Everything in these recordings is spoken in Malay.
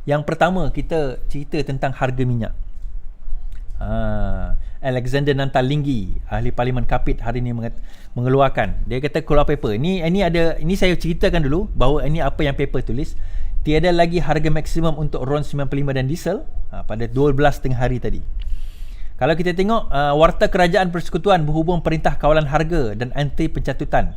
Yang pertama, kita cerita tentang harga minyak. Alexander Nantalinggi, ahli Parlimen Kapit, hari ini mengeluarkan. Dia kata keluar paper. Ini saya ceritakan dulu bahawa ini apa yang paper tulis. Tiada lagi harga maksimum untuk RON 95 dan diesel pada 12 tengah hari tadi. Kalau kita tengok Warta Kerajaan Persekutuan berhubung Perintah Kawalan Harga dan Anti Pencatutan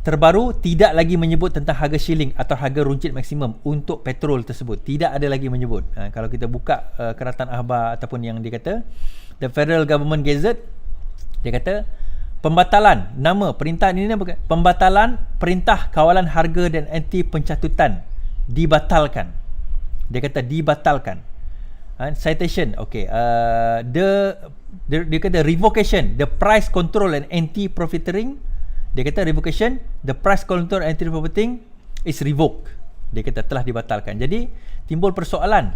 terbaru tidak lagi menyebut tentang harga shilling atau harga runcit maksimum untuk petrol tersebut. Tidak ada lagi menyebut. Kalau kita buka keratan akhbar ataupun yang dia kata The Federal Government Gazette, dia kata pembatalan nama perintah ini pembatalan Perintah Kawalan Harga dan Anti Pencatutan dibatalkan. Dia kata dibatalkan. Citation, okay. Dia kata revocation, the price control and anti-profiteering. Dia kata revocation, the price control and anti-profiteering is revoked. Dia kata telah dibatalkan. Jadi timbul persoalan.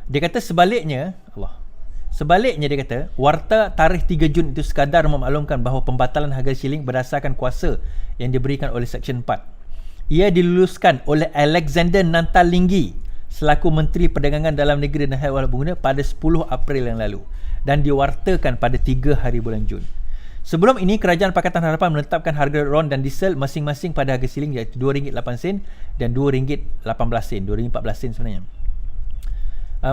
Dia kata sebaliknya, dia kata Warta tarikh 3 Jun itu sekadar memaklumkan bahawa pembatalan harga shilling berdasarkan kuasa yang diberikan oleh Seksyen 4. Ia diluluskan oleh Alexander Nantalinggi selaku Menteri Perdagangan Dalam Negeri dan Hal Ehwal Pengguna pada 10 April yang lalu dan diwartakan pada 3 hari bulan Jun. Sebelum ini, Kerajaan Pakatan Harapan menetapkan harga RON dan diesel masing-masing pada harga siling iaitu RM2.08 dan RM2.18, RM2.14 sebenarnya.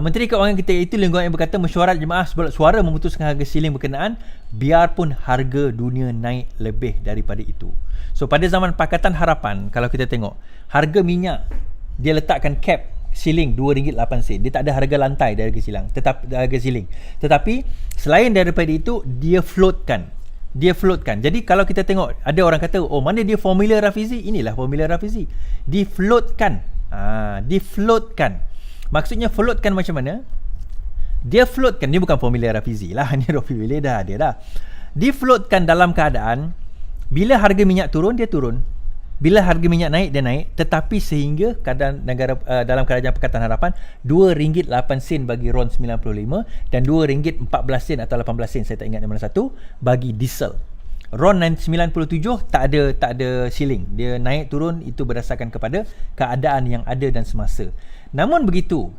Menteri Keuangan kita itu lingkungan yang berkata mesyuarat jemaah sebulat suara memutuskan harga siling berkenaan biarpun harga dunia naik lebih daripada itu. So pada zaman Pakatan Harapan, kalau kita tengok harga minyak dia letakkan cap siling RM2.08. Dia tak ada harga lantai dari harga siling. Tetapi selain daripada itu dia floatkan. Jadi kalau kita tengok ada orang kata mana dia formula Rafizi? Inilah formula Rafizi. Difloatkan. Maksudnya floatkan macam mana? Dia floatkan, ni bukan formula Rafizi lah. Ni formula dia dah. Difloatkan dalam keadaan bila harga minyak turun, dia turun. Bila harga minyak naik, dia naik. Tetapi sehingga keadaan negara dalam Kerajaan Pakatan Harapan RM2.08 bagi RON 95 dan RM2.14 atau 18 saya tak ingat mana satu bagi diesel. RON 97 tak ada shilling. Dia naik turun itu berdasarkan kepada keadaan yang ada dan semasa. Namun begitu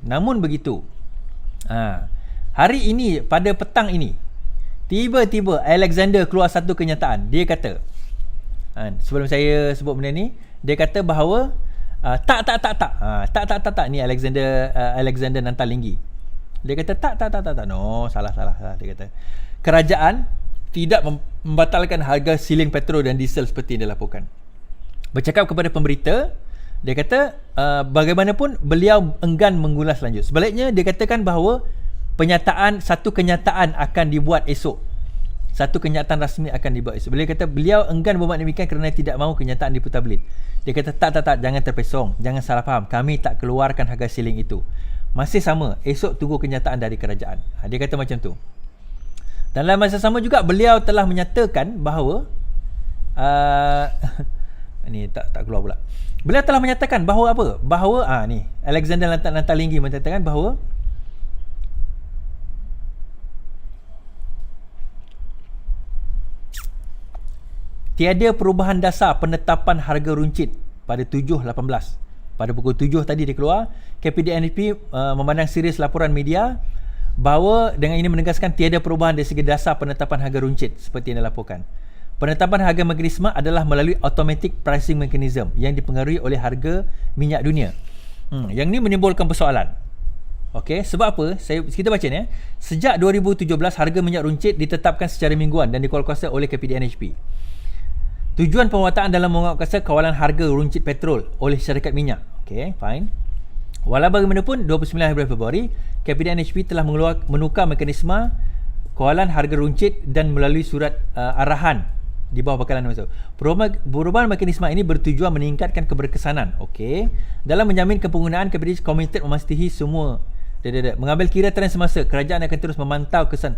hari ini pada petang ini tiba-tiba Alexander keluar satu kenyataan. Dia kata sebelum saya sebut benda ni, dia kata bahawa tak ni Alexander Nantalinggi. Dia kata tak. No, salah dia kata. Kerajaan tidak membatalkan harga siling petrol dan diesel seperti yang dilaporkan. Bercakap kepada pemberita, dia kata bagaimanapun beliau enggan mengulas lanjut. Sebaliknya dia katakan bahawa satu kenyataan akan dibuat esok. Satu kenyataan rasmi akan dibuat esok. Beliau kata beliau enggan berbuat demikian kerana tidak mahu kenyataan diputar belit. Dia kata tak, jangan terpesong, jangan salah faham. Kami tak keluarkan harga siling itu. Masih sama, esok tunggu kenyataan dari kerajaan. Dia kata macam tu. Dan dalam masa sama juga beliau telah menyatakan bahawa ni tak keluar pula. Beliau telah menyatakan bahawa apa? Bahawa ni Alexander Nantalinggi menyatakan bahawa tiada perubahan dasar penetapan harga runcit pada 7.18. Pada pukul 7 tadi dia keluar, KPDNP memandang serius laporan media bahawa dengan ini menegaskan tiada perubahan dari segi dasar penetapan harga runcit seperti yang dilaporkan. Penetapan harga mekanisme adalah melalui automatic pricing mechanism yang dipengaruhi oleh harga minyak dunia. Yang ini menimbulkan persoalan. Okey, sebab apa? Kita baca ni. Sejak 2017 harga minyak runcit ditetapkan secara mingguan dan dikuatkuasai oleh KPDNP. Tujuan penguasaan dalam menguatkuasai kawalan harga runcit petrol oleh syarikat minyak. Okey, fine. Walau bagaimanapun 29 Februari, KPDNP telah menukar mekanisme kawalan harga runcit dan melalui surat arahan di bawah bekalan itu. Perubahan mekanisme ini bertujuan meningkatkan keberkesanan. Okey. Dalam menjamin kepenggunaan, KPDNP komited memastikan semua mengambil kira trend semasa. Kerajaan akan terus memantau kesan.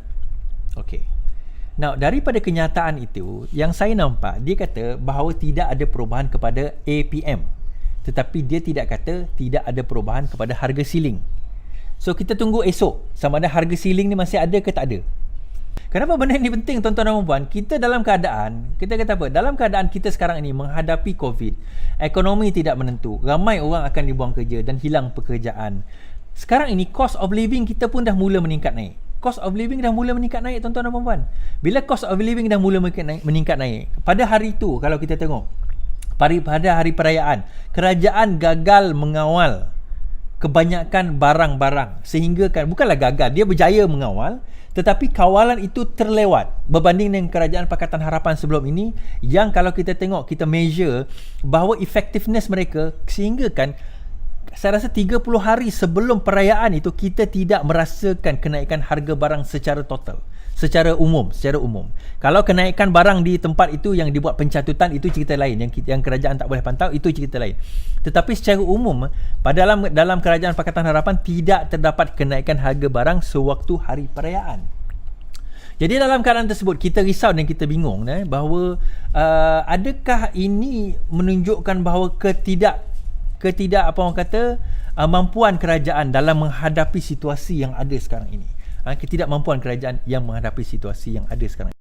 Okey. Now, daripada kenyataan itu, yang saya nampak, dia kata bahawa tidak ada perubahan kepada APM. Tetapi dia tidak kata tidak ada perubahan kepada harga siling. So, kita tunggu esok sama ada harga siling ni masih ada ke tak ada. Kenapa benda ini penting tuan-tuan dan puan? Kita dalam keadaan, kita kata apa? Dalam keadaan kita sekarang ini menghadapi COVID, ekonomi tidak menentu, ramai orang akan dibuang kerja dan hilang pekerjaan. Sekarang ini cost of living kita pun dah mula meningkat naik. Cost of living dah mula meningkat naik tuan-tuan dan puan. Bila cost of living dah mula meningkat naik, pada hari itu kalau kita tengok, pada hari perayaan, kerajaan gagal mengawal kebanyakan barang-barang sehingga kan bukanlah gagal, dia berjaya mengawal, tetapi kawalan itu terlewat berbanding dengan kerajaan Pakatan Harapan sebelum ini yang kalau kita tengok, kita measure bahawa effectiveness mereka sehingga kan saya rasa 30 hari sebelum perayaan itu kita tidak merasakan kenaikan harga barang secara total, secara umum. Kalau kenaikan barang di tempat itu yang dibuat pencatutan, itu cerita lain, yang kerajaan tak boleh pantau, itu cerita lain. Tetapi secara umum dalam kerajaan Pakatan Harapan tidak terdapat kenaikan harga barang sewaktu hari perayaan. Jadi dalam keadaan tersebut kita risau dan kita bingung bahawa adakah ini menunjukkan bahawa mampuan kerajaan dalam menghadapi situasi yang ada sekarang ini. Ketidakmampuan kerajaan yang menghadapi situasi yang ada sekarang.